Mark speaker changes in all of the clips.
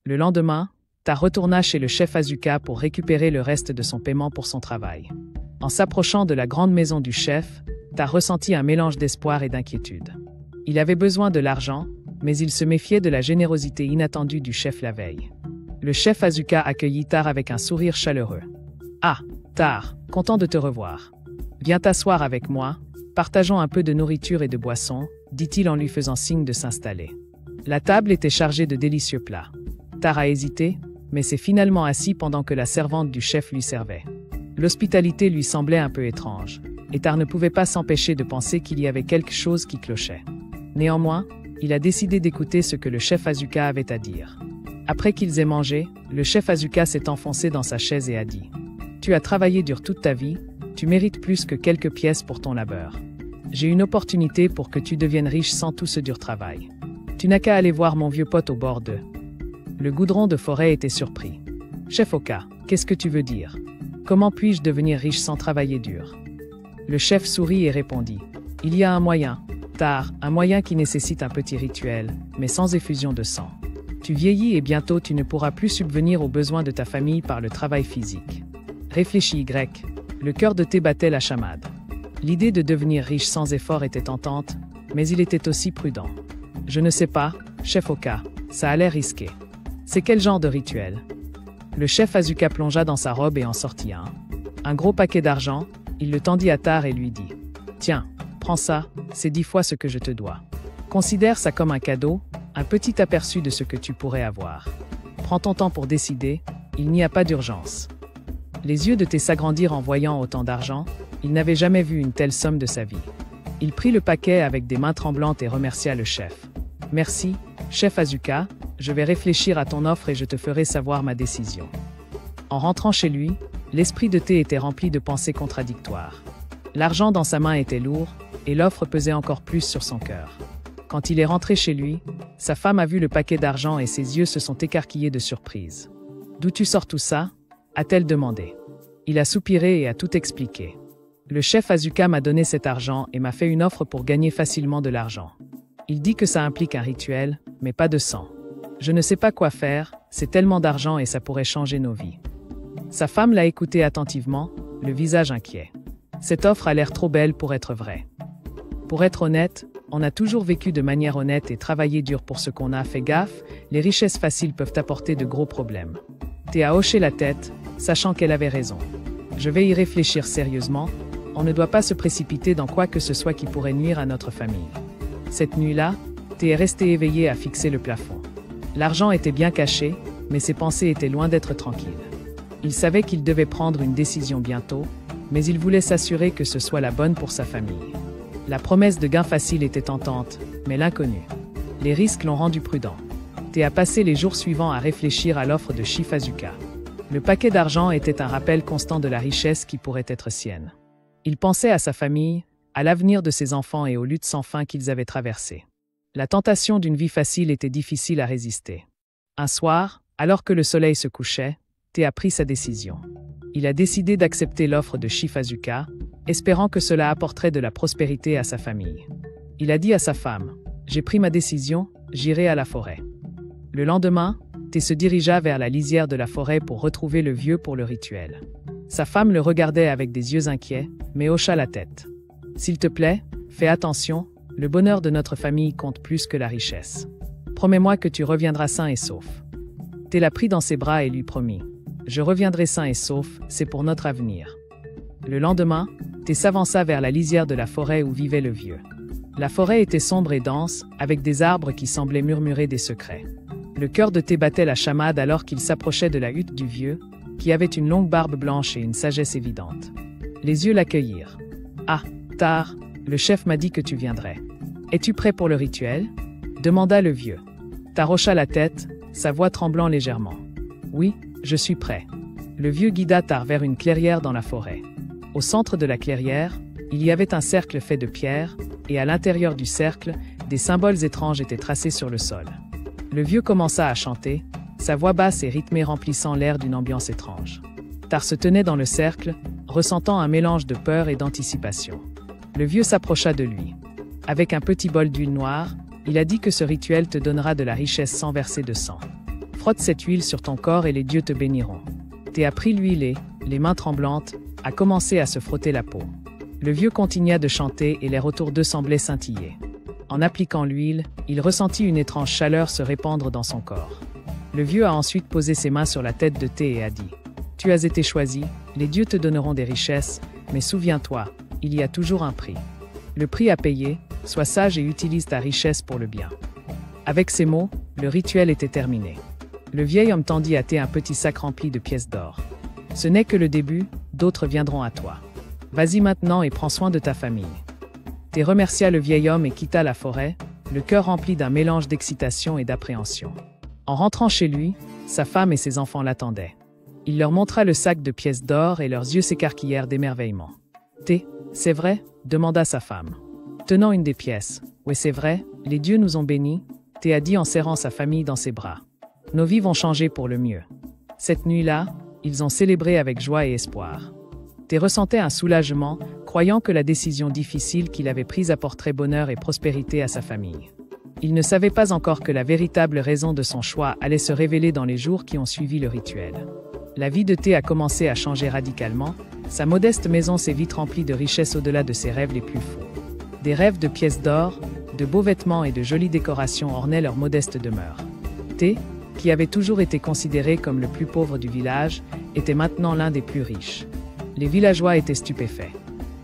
Speaker 1: Le lendemain, Tar retourna chez le chef Asuka pour récupérer le reste de son paiement pour son travail. En s'approchant de la grande maison du chef, Tar ressentit un mélange d'espoir et d'inquiétude. Il avait besoin de l'argent, mais il se méfiait de la générosité inattendue du chef la veille. Le chef Asuka accueillit Tar avec un sourire chaleureux. « Ah, Tar, content de te revoir. Viens t'asseoir avec moi, partageons un peu de nourriture et de boissons, dit-il en lui faisant signe de s'installer. La table était chargée de délicieux plats. Tar a hésité, mais s'est finalement assis pendant que la servante du chef lui servait. L'hospitalité lui semblait un peu étrange, et Tar ne pouvait pas s'empêcher de penser qu'il y avait quelque chose qui clochait. Néanmoins, il a décidé d'écouter ce que le chef Asuka avait à dire. Après qu'ils aient mangé, le chef Asuka s'est enfoncé dans sa chaise et a dit « Tu as travaillé dur toute ta vie, tu mérites plus que quelques pièces pour ton labeur. J'ai une opportunité pour que tu deviennes riche sans tout ce dur travail. Tu n'as qu'à aller voir mon vieux pote au bord de... » Le goudron de forêt était surpris. « Chef Oka, qu'est-ce que tu veux dire? Comment puis-je devenir riche sans travailler dur ?» Le chef sourit et répondit « Il y a un moyen, Tar, un moyen qui nécessite un petit rituel, mais sans effusion de sang. Tu vieillis et bientôt tu ne pourras plus subvenir aux besoins de ta famille par le travail physique. Réfléchis Y. Le cœur de thé battait la chamade. L'idée de devenir riche sans effort était tentante, mais il était aussi prudent. « Je ne sais pas, chef Oka, ça a l'air risqué. C'est quel genre de rituel ?» Le chef Asuka plongea dans sa robe et en sortit un. Un gros paquet d'argent, il le tendit à Tar et lui dit « Tiens, prends ça, c'est 10 fois ce que je te dois. Considère ça comme un cadeau, un petit aperçu de ce que tu pourrais avoir. Prends ton temps pour décider, il n'y a pas d'urgence. » Les yeux de Thé s'agrandirent en voyant autant d'argent, il n'avait jamais vu une telle somme de sa vie. Il prit le paquet avec des mains tremblantes et remercia le chef. « Merci, chef Asuka, je vais réfléchir à ton offre et je te ferai savoir ma décision. » En rentrant chez lui, l'esprit de Thé était rempli de pensées contradictoires. L'argent dans sa main était lourd, et l'offre pesait encore plus sur son cœur. Quand il est rentré chez lui, sa femme a vu le paquet d'argent et ses yeux se sont écarquillés de surprise. « D'où tu sors tout ça ?» a-t-elle demandé. Il a soupiré et a tout expliqué. « Le chef Asuka m'a donné cet argent et m'a fait une offre pour gagner facilement de l'argent. Il dit que ça implique un rituel, mais pas de sang. Je ne sais pas quoi faire, c'est tellement d'argent et ça pourrait changer nos vies. » Sa femme l'a écouté attentivement, le visage inquiet. Cette offre a l'air trop belle pour être vraie. Pour être honnête, on a toujours vécu de manière honnête et travaillé dur pour ce qu'on a. Fait gaffe, les richesses faciles peuvent apporter de gros problèmes. Thé a hoché la tête, sachant qu'elle avait raison. Je vais y réfléchir sérieusement, on ne doit pas se précipiter dans quoi que ce soit qui pourrait nuire à notre famille. Cette nuit-là, Thé est resté éveillé à fixer le plafond. L'argent était bien caché, mais ses pensées étaient loin d'être tranquilles. Il savait qu'il devait prendre une décision bientôt, mais il voulait s'assurer que ce soit la bonne pour sa famille. La promesse de gain facile était tentante, mais l'inconnu. Les risques l'ont rendu prudent. Thé a passé les jours suivants à réfléchir à l'offre de Chef Asuka. Le paquet d'argent était un rappel constant de la richesse qui pourrait être sienne. Il pensait à sa famille, à l'avenir de ses enfants et aux luttes sans fin qu'ils avaient traversées. La tentation d'une vie facile était difficile à résister. Un soir, alors que le soleil se couchait, Thé a pris sa décision. Il a décidé d'accepter l'offre de Chef Asuka, espérant que cela apporterait de la prospérité à sa famille. Il a dit à sa femme « J'ai pris ma décision, j'irai à la forêt. » Le lendemain, Thé se dirigea vers la lisière de la forêt pour retrouver le vieux pour le rituel. Sa femme le regardait avec des yeux inquiets, mais hocha la tête. « S'il te plaît, fais attention, le bonheur de notre famille compte plus que la richesse. Promets-moi que tu reviendras sain et sauf. » Thé la prit dans ses bras et lui promit « Je reviendrai sain et sauf, c'est pour notre avenir. » Le lendemain, Thé s'avança vers la lisière de la forêt où vivait le vieux. La forêt était sombre et dense, avec des arbres qui semblaient murmurer des secrets. Le cœur de Thé battait la chamade alors qu'il s'approchait de la hutte du vieux, qui avait une longue barbe blanche et une sagesse évidente. Les yeux l'accueillirent. « Ah, Tar, le chef m'a dit que tu viendrais. Es-tu prêt pour le rituel ?» demanda le vieux. Tar hocha la tête, sa voix tremblant légèrement. « Oui, je suis prêt. » Le vieux guida Tar vers une clairière dans la forêt. Au centre de la clairière, il y avait un cercle fait de pierre, et à l'intérieur du cercle, des symboles étranges étaient tracés sur le sol. Le vieux commença à chanter, sa voix basse et rythmée remplissant l'air d'une ambiance étrange. Tar se tenait dans le cercle, ressentant un mélange de peur et d'anticipation. Le vieux s'approcha de lui. Avec un petit bol d'huile noire, il a dit que ce rituel te donnera de la richesse sans verser de sang. Frotte cette huile sur ton corps et les dieux te béniront. Thé a pris l'huile et, les mains tremblantes, a commencé à se frotter la peau. Le vieux continua de chanter et l'air autour d'eux semblait scintiller. En appliquant l'huile, il ressentit une étrange chaleur se répandre dans son corps. Le vieux a ensuite posé ses mains sur la tête de Thé et a dit « Tu as été choisi, les dieux te donneront des richesses, mais souviens-toi, il y a toujours un prix. Le prix à payer, sois sage et utilise ta richesse pour le bien. » Avec ces mots, le rituel était terminé. Le vieil homme tendit à Thé un petit sac rempli de pièces d'or. « Ce n'est que le début, d'autres viendront à toi. Vas-y maintenant et prends soin de ta famille. » Thé remercia le vieil homme et quitta la forêt, le cœur rempli d'un mélange d'excitation et d'appréhension. En rentrant chez lui, sa femme et ses enfants l'attendaient. Il leur montra le sac de pièces d'or et leurs yeux s'écarquillèrent d'émerveillement. « Thé, c'est vrai ?» demanda sa femme. Tenant une des pièces. « Oui, c'est vrai, les dieux nous ont bénis », Thé a dit en serrant sa famille dans ses bras. « Nos vies vont changer pour le mieux. » Cette nuit-là, ils ont célébré avec joie et espoir. Thé ressentait un soulagement, croyant que la décision difficile qu'il avait prise apporterait bonheur et prospérité à sa famille. Il ne savait pas encore que la véritable raison de son choix allait se révéler dans les jours qui ont suivi le rituel. La vie de Thé a commencé à changer radicalement, sa modeste maison s'est vite remplie de richesses au-delà de ses rêves les plus fous. Des rêves de pièces d'or, de beaux vêtements et de jolies décorations ornaient leur modeste demeure. Thé, qui avait toujours été considéré comme le plus pauvre du village, était maintenant l'un des plus riches. Les villageois étaient stupéfaits.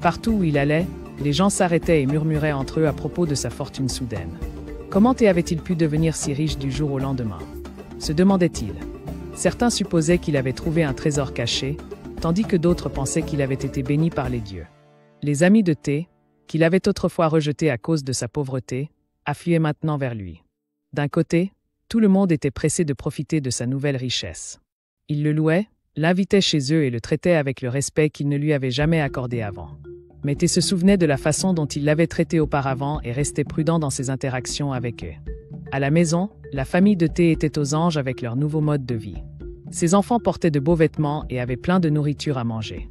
Speaker 1: Partout où il allait, les gens s'arrêtaient et murmuraient entre eux à propos de sa fortune soudaine. Comment Thé avait-il pu devenir si riche du jour au lendemain? Se demandait-il. Certains supposaient qu'il avait trouvé un trésor caché, tandis que d'autres pensaient qu'il avait été béni par les dieux. Les amis de Thé, qu'il avait autrefois rejetés à cause de sa pauvreté, affluaient maintenant vers lui. D'un côté, tout le monde était pressé de profiter de sa nouvelle richesse. Ils le louaient, l'invitait chez eux et le traitait avec le respect qu'il ne lui avait jamais accordé avant. Mais Thé se souvenait de la façon dont il l'avait traité auparavant et restait prudent dans ses interactions avec eux. À la maison, la famille de Thé était aux anges avec leur nouveau mode de vie. Ses enfants portaient de beaux vêtements et avaient plein de nourriture à manger.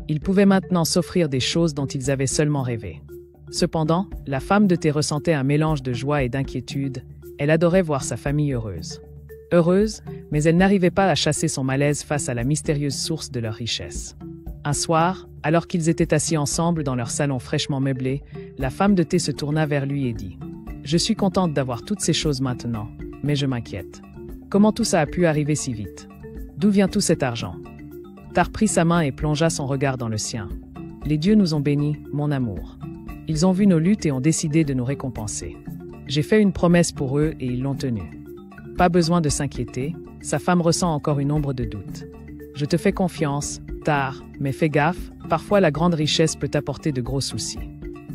Speaker 1: Ils pouvaient maintenant s'offrir des choses dont ils avaient seulement rêvé. Cependant, la femme de Thé ressentait un mélange de joie et d'inquiétude. Elle adorait voir sa famille heureuse. Heureuse, mais elle n'arrivait pas à chasser son malaise face à la mystérieuse source de leur richesse. Un soir, alors qu'ils étaient assis ensemble dans leur salon fraîchement meublé, la femme de Thé se tourna vers lui et dit « Je suis contente d'avoir toutes ces choses maintenant, mais je m'inquiète. Comment tout ça a pu arriver si vite? D'où vient tout cet argent ?» Tar prit sa main et plongea son regard dans le sien. « Les dieux nous ont bénis, mon amour. Ils ont vu nos luttes et ont décidé de nous récompenser. J'ai fait une promesse pour eux et ils l'ont tenue. Pas besoin de s'inquiéter, sa femme ressent encore une ombre de doute. Je te fais confiance, Tar, mais fais gaffe, parfois la grande richesse peut apporter de gros soucis. »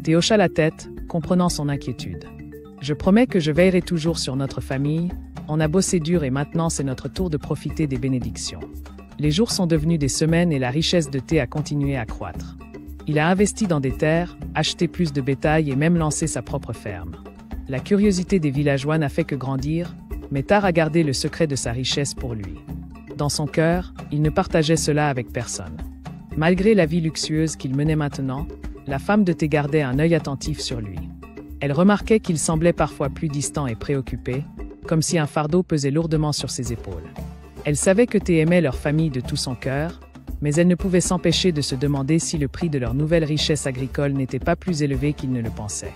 Speaker 1: Thé hocha la tête, comprenant son inquiétude. « Je promets que je veillerai toujours sur notre famille, on a bossé dur et maintenant c'est notre tour de profiter des bénédictions. » Les jours sont devenus des semaines et la richesse de Thé a continué à croître. Il a investi dans des terres, acheté plus de bétail et même lancé sa propre ferme. La curiosité des villageois n'a fait que grandir, mais Tar a gardé le secret de sa richesse pour lui. Dans son cœur, il ne partageait cela avec personne. Malgré la vie luxueuse qu'il menait maintenant, la femme de Thé gardait un œil attentif sur lui. Elle remarquait qu'il semblait parfois plus distant et préoccupé, comme si un fardeau pesait lourdement sur ses épaules. Elle savait que Thé aimait leur famille de tout son cœur, mais elle ne pouvait s'empêcher de se demander si le prix de leur nouvelle richesse agricole n'était pas plus élevé qu'il ne le pensait.